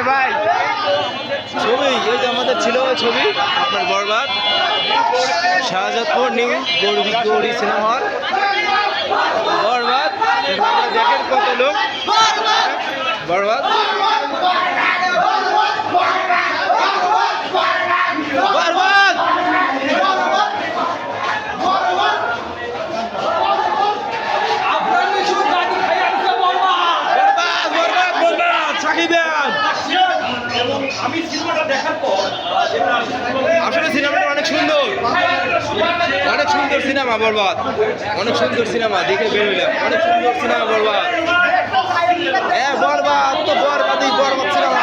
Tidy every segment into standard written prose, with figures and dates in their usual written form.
আপনার ভাই ছবি এই যে আমাদের ছিল ছবি আপনার Borbaad Shahjadpur new Gouri cinema hall Borbaad দেখেন কত লোক বরবাদ বরবাদ আমি সিনেমাটা দেখার পর আসলে সিনেমাটা অনেক সুন্দর সিনেমা বরবাদ অনেক সুন্দর সিনেমা দেখে বের হইলাম অনেক সুন্দর সিনেমা বরবাদ হ্যাঁ বরবাদ তো বরবাদই বরবাদ সিনেমা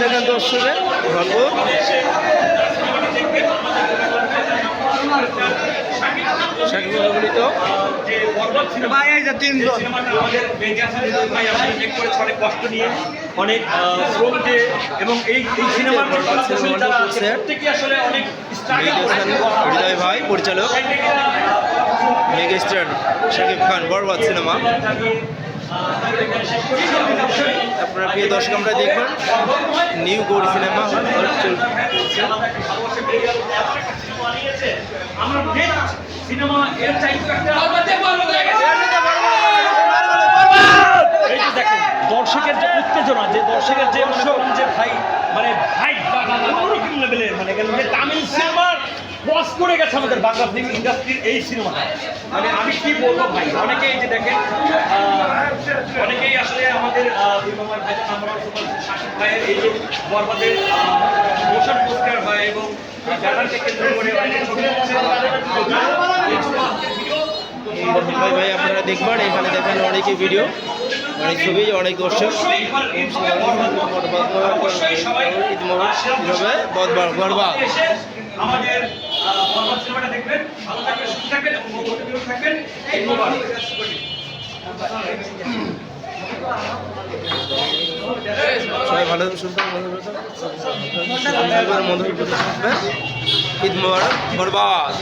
দেখেন দর্শকের ভরপুর অনেক কষ্ট নিয়ে অনেক শ্রম দিয়ে এবং এই সিনেমার আসলে অনেক হৃদয় ভাই পরিচালক মেগাস্টার শাকিব খান বরবাদ সিনেমা আপনারা প্রিয় দর্শক আমরা দেখবেন নিউ গৌরী সিনেমা দর্শকের যে উত্তেজনা যে দর্শকের যে যে ভাই মানে ভাই লেভেলের মানে তামিল সিনেমার ক্রস করে গেছে আমাদের বাংলা ফিল্ম ইন্ডাস্ট্রির এই সিনেমাটা মানে আমি কি বলবো ভাই অনেকেই যে দেখেন অনেকেই আসলে আমাদের শাকিব ভাইয়ের এই যে বরবাদের মোশন পোস্টার হয় এবং ব্যানারকে কেন্দ্র করে ভাই আপনারা দেখবেন এখানে দেখেন অনেকই ভিডিও অনেক ছবি অনেক দর্শক বরবাদ আমাদের সিনেমাটা দেখবেন ভালো থাকবেন সুস্থ থাকবেন এবং মোটিভেট থাকবেন এই সবাই ভালো শুনতাম মধুর ঈদ মোবারক বরবাদ।